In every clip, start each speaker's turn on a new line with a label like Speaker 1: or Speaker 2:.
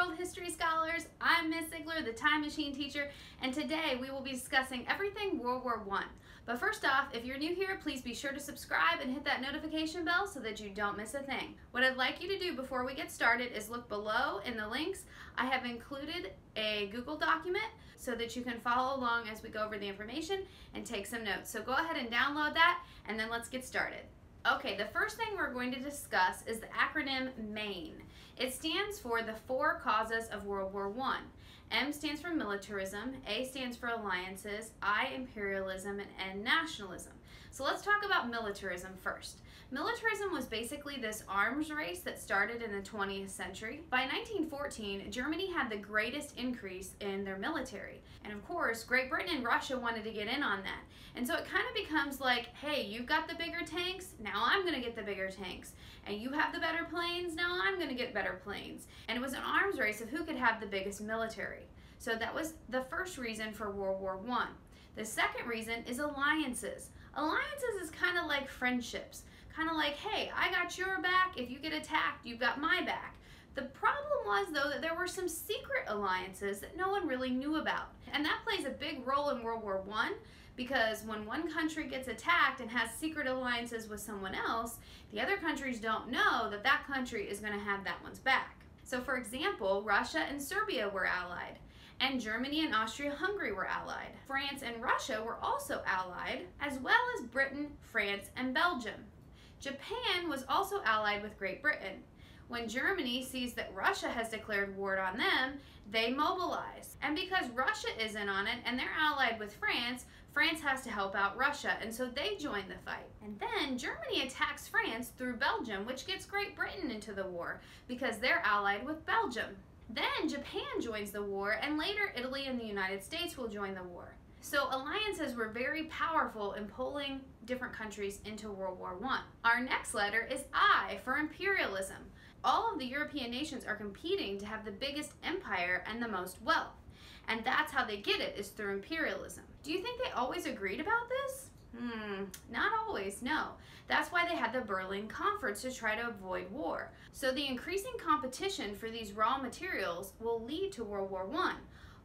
Speaker 1: World History Scholars. I'm Miss Ziegler, the Time Machine teacher, and today we will be discussing everything World War I. But first off, if you're new here, please be sure to subscribe and hit that notification bell so that you don't miss a thing. What I'd like you to do before we get started is look below in the links. I have included a Google document so that you can follow along as we go over the information and take some notes. So go ahead and download that, and then let's get started. Okay, the first thing we're going to discuss is the acronym MAIN. It stands for the 4 causes of World War I. M stands for militarism, A stands for alliances, I imperialism, and N nationalism. So let's talk about militarism first. Militarism was basically this arms race that started in the 20th century. By 1914, Germany had the greatest increase in their military. And of course, Great Britain and Russia wanted to get in on that. And so it kind of becomes like, hey, you've got the bigger tanks, now I'm going to get the bigger tanks. And you have the better planes, now I'm going to get better planes. And it was an arms race of who could have the biggest military. So that was the first reason for World War I. The second reason is alliances. Alliances is kind of like friendships. Kind of like, hey, I got your back. If you get attacked, you've got my back. The problem was, though, that there were some secret alliances that no one really knew about. And that plays a big role in World War I because when one country gets attacked and has secret alliances with someone else, the other countries don't know that that country is going to have that one's back. So, for example, Russia and Serbia were allied. And Germany and Austria-Hungary were allied. France and Russia were also allied, as well as Britain, France, and Belgium. Japan was also allied with Great Britain. When Germany sees that Russia has declared war on them, they mobilize. And because Russia is in on it and they're allied with France, France has to help out Russia, and so they join the fight. And then Germany attacks France through Belgium, which gets Great Britain into the war because they're allied with Belgium. Then Japan joins the war, and later Italy and the United States will join the war. So alliances were very powerful in pulling different countries into World War I. Our next letter is I for imperialism. All of the European nations are competing to have the biggest empire and the most wealth. And that's how they get it, is through imperialism. Do you think they always agreed about this? Not always, no. That's why they had the Berlin Conference to try to avoid war. So the increasing competition for these raw materials will lead to World War I.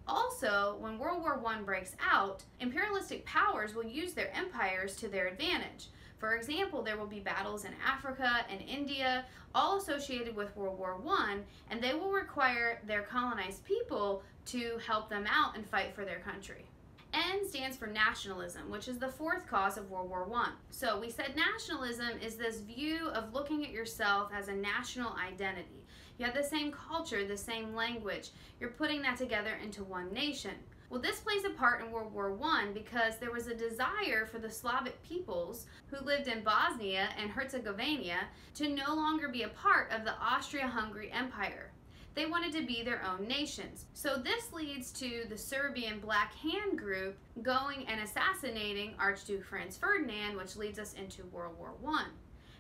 Speaker 1: Also, when World War I breaks out, imperialistic powers will use their empires to their advantage. For example, there will be battles in Africa and India, all associated with World War I, and they will require their colonized people to help them out and fight for their country. N stands for nationalism, which is the 4th cause of World War I. So we said nationalism is this view of looking at yourself as a national identity. You have the same culture, the same language. You're putting that together into one nation. Well, this plays a part in World War I because there was a desire for the Slavic peoples who lived in Bosnia and Herzegovina to no longer be a part of the Austria-Hungary Empire. They wanted to be their own nations. So this leads to the Serbian Black Hand group going and assassinating Archduke Franz Ferdinand, which leads us into World War I.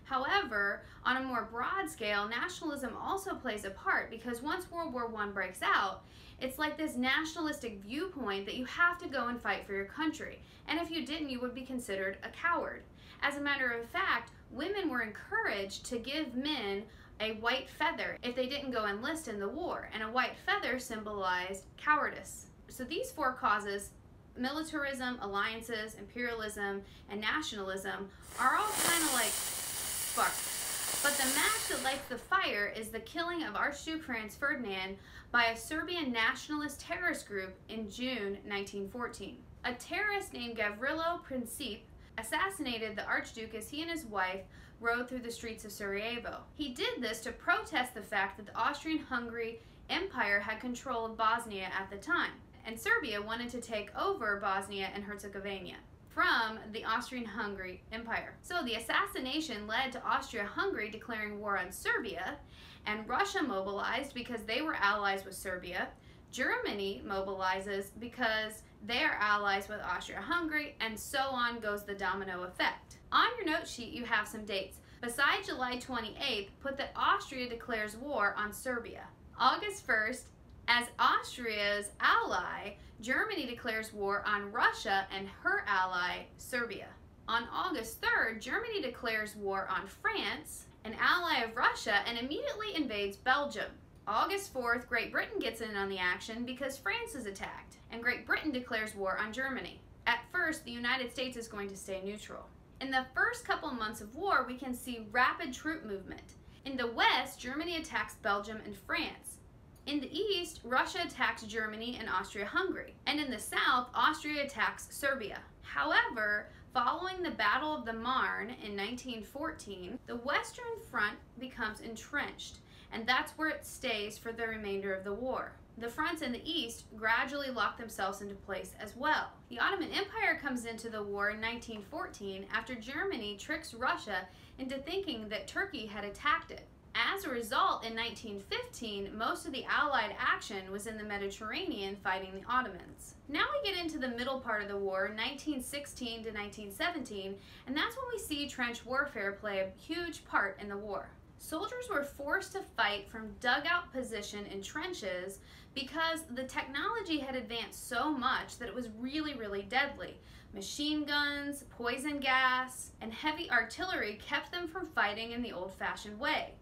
Speaker 1: However, on a more broad scale, nationalism also plays a part because once World War I breaks out, it's like this nationalistic viewpoint that you have to go and fight for your country. And if you didn't, you would be considered a coward. As a matter of fact, women were encouraged to give men a white feather if they didn't go enlist in the war, and a white feather symbolized cowardice. So these 4 causes, militarism, alliances, imperialism, and nationalism, are all kind of like sparks. But the match that lights the fire is the killing of Archduke Franz Ferdinand by a Serbian nationalist terrorist group in June 1914. A terrorist named Gavrilo Princip assassinated the Archduke as he and his wife rode through the streets of Sarajevo. He did this to protest the fact that the Austrian-Hungary Empire had control of Bosnia at the time, and Serbia wanted to take over Bosnia and Herzegovina from the Austrian-Hungary Empire. So the assassination led to Austria-Hungary declaring war on Serbia, and Russia mobilized because they were allies with Serbia. Germany mobilizes because they are allies with Austria-Hungary, and so on goes the domino effect. On your note sheet, you have some dates. Besides July 28th, put that Austria declares war on Serbia. August 1st, as Austria's ally, Germany declares war on Russia and her ally, Serbia. On August 3rd, Germany declares war on France, an ally of Russia, and immediately invades Belgium. August 4th, Great Britain gets in on the action because France is attacked, and Great Britain declares war on Germany. At first, the United States is going to stay neutral. In the first couple months of war, we can see rapid troop movement. In the west, Germany attacks Belgium and France. In the east, Russia attacks Germany and Austria-Hungary. And in the south, Austria attacks Serbia. However, following the Battle of the Marne in 1914, the Western Front becomes entrenched, and that's where it stays for the remainder of the war. The fronts in the east gradually lock themselves into place as well. The Ottoman Empire comes into the war in 1914 after Germany tricks Russia into thinking that Turkey had attacked it. As a result, in 1915, most of the Allied action was in the Mediterranean fighting the Ottomans. Now we get into the middle part of the war, 1916 to 1917, and that's when we see trench warfare play a huge part in the war. Soldiers were forced to fight from dugout position in trenches because the technology had advanced so much that it was really deadly. Machine guns, poison gas, and heavy artillery kept them from fighting in the old-fashioned way.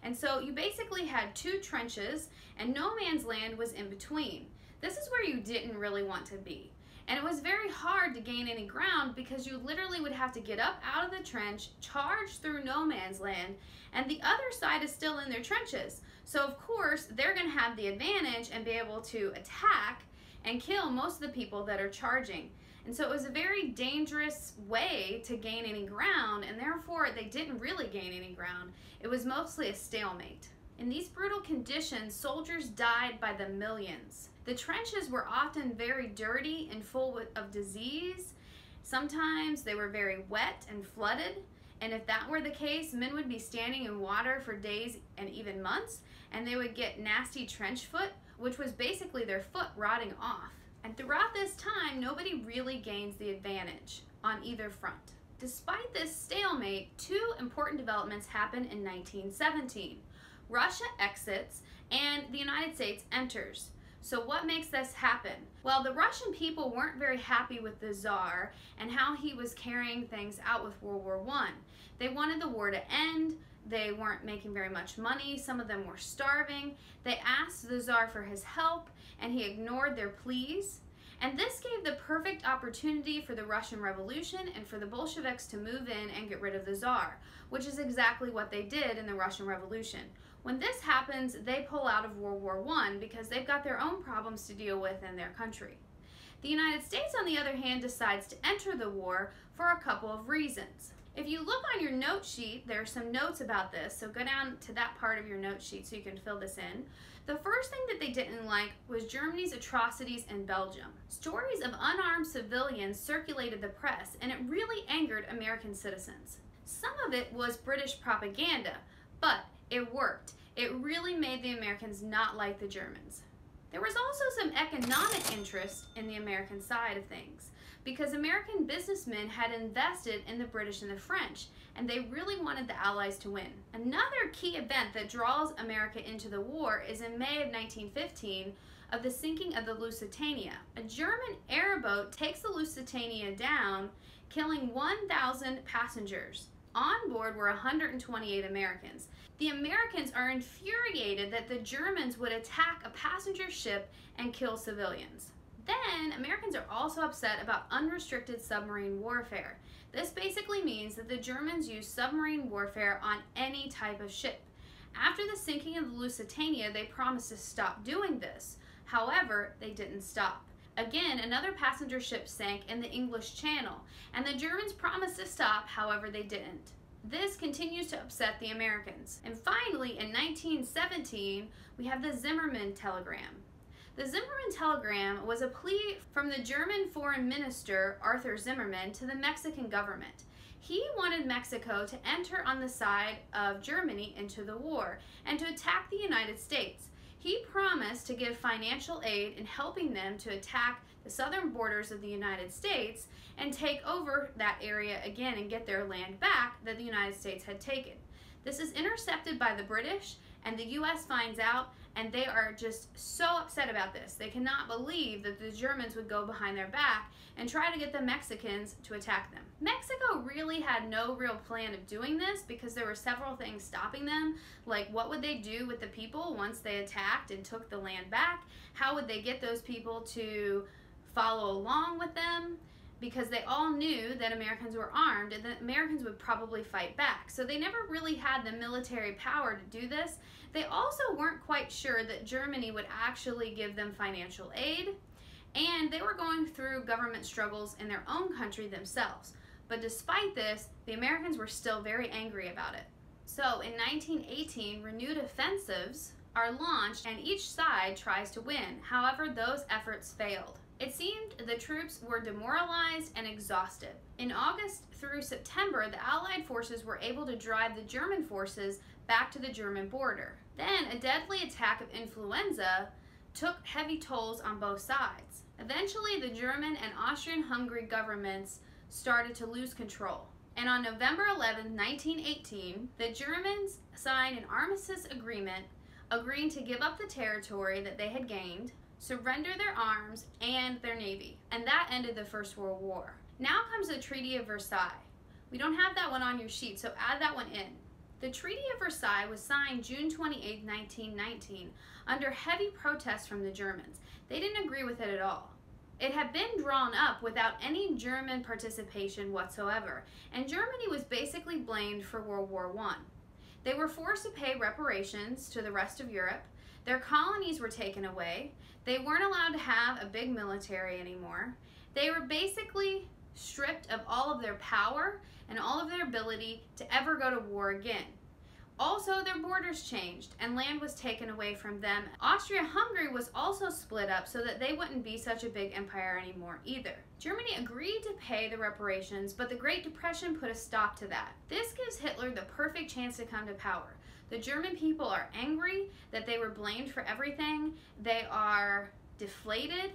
Speaker 1: And so you basically had two trenches, and no man's land was in between. This is where you didn't really want to be. And it was very hard to gain any ground because you literally would have to get up out of the trench, charge through no man's land, and the other side is still in their trenches. So of course, they're going to have the advantage and be able to attack and kill most of the people that are charging. And so it was a very dangerous way to gain any ground, and therefore they didn't really gain any ground. It was mostly a stalemate. In these brutal conditions, soldiers died by the millions. The trenches were often very dirty and full of disease. Sometimes they were very wet and flooded, and if that were the case, men would be standing in water for days and even months, and they would get nasty trench foot, which was basically their foot rotting off. And throughout this time, nobody really gains the advantage on either front. Despite this stalemate, two important developments happen in 1917. Russia exits and the United States enters. So what makes this happen? Well, the Russian people weren't very happy with the Tsar and how he was carrying things out with World War I. They wanted the war to end. They weren't making very much money. Some of them were starving. They asked the Tsar for his help, and he ignored their pleas. And this gave the perfect opportunity for the Russian Revolution and for the Bolsheviks to move in and get rid of the Tsar, which is exactly what they did in the Russian Revolution. When this happens, they pull out of World War I because they've got their own problems to deal with in their country. The United States, on the other hand, decides to enter the war for a couple of reasons. If you look on your note sheet, there are some notes about this, so go down to that part of your note sheet so you can fill this in. The first thing that they didn't like was Germany's atrocities in Belgium. Stories of unarmed civilians circulated the press, and it really angered American citizens. Some of it was British propaganda, but it worked. It really made the Americans not like the Germans. There was also some economic interest in the American side of things, because American businessmen had invested in the British and the French, and they really wanted the Allies to win. Another key event that draws America into the war is in May of 1915 of the sinking of the Lusitania. A German airboat takes the Lusitania down, killing 1,000 passengers. On board were 128 Americans. The Americans are infuriated that the Germans would attack a passenger ship and kill civilians. Then, Americans are also upset about unrestricted submarine warfare. This basically means that the Germans use submarine warfare on any type of ship. After the sinking of the Lusitania, they promised to stop doing this. However, they didn't stop. Again, another passenger ship sank in the English Channel, and the Germans promised to stop, however they didn't. This continues to upset the Americans. And finally, in 1917, we have the Zimmermann telegram. The Zimmermann telegram was a plea from the German foreign minister, Arthur Zimmermann, to the Mexican government. He wanted Mexico to enter on the side of Germany into the war and to attack the United States. He promised to give financial aid in helping them to attack the southern borders of the United States and take over that area again and get their land back that the United States had taken. This is intercepted by the British, And the U.S. finds out, and they are just so upset about this. They cannot believe that the Germans would go behind their back and try to get the Mexicans to attack them. Mexico really had no real plan of doing this because there were several things stopping them, like what would they do with the people once they attacked and took the land back? How would they get those people to follow along with them? Because they all knew that Americans were armed and that Americans would probably fight back. So they never really had the military power to do this. They also weren't quite sure that Germany would actually give them financial aid, and they were going through government struggles in their own country themselves. But despite this, the Americans were still very angry about it. So in 1918, renewed offensives are launched and each side tries to win. However, those efforts failed. It seemed the troops were demoralized and exhausted. In August through September, the Allied forces were able to drive the German forces back to the German border. Then a deadly attack of influenza took heavy tolls on both sides. Eventually, the German and Austrian-Hungary governments started to lose control. And on November 11, 1918, the Germans signed an armistice agreement agreeing to give up the territory that they had gained, surrender their arms and their navy, and that ended the First World War. Now comes the Treaty of Versailles. We don't have that one on your sheet, so add that one in. The Treaty of Versailles was signed June 28, 1919, under heavy protest from the Germans. They didn't agree with it at all. It had been drawn up without any German participation whatsoever, and Germany was basically blamed for World War I. They were forced to pay reparations to the rest of Europe. Their colonies were taken away. They weren't allowed to have a big military anymore. They were basically stripped of all of their power and all of their ability to ever go to war again. Also, their borders changed and land was taken away from them. Austria-Hungary was also split up so that they wouldn't be such a big empire anymore either. Germany agreed to pay the reparations, but the Great Depression put a stop to that. This gives Hitler the perfect chance to come to power. The German people are angry that they were blamed for everything. They are deflated.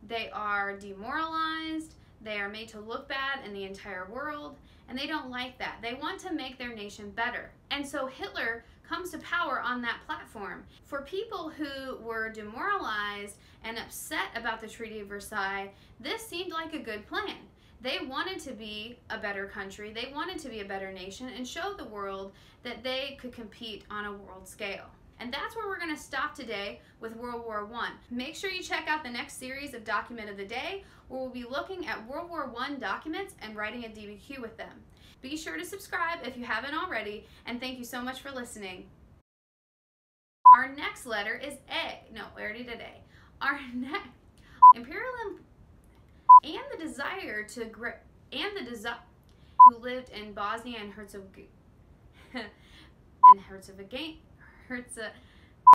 Speaker 1: They are demoralized. They are made to look bad in the entire world, and they don't like that. They want to make their nation better. And so Hitler comes to power on that platform. For people who were demoralized and upset about the Treaty of Versailles, this seemed like a good plan. They wanted to be a better country. They wanted to be a better nation and show the world that they could compete on a world scale. And that's where we're going to stop today with World War I. Make sure you check out the next series of Document of the Day, where we'll be looking at World War I documents and writing a DBQ with them. Be sure to subscribe if you haven't already, and thank you so much for listening. Our next letter is A. No, we already did A. Our next imperial and the desire to who lived in Bosnia and Herzegovina.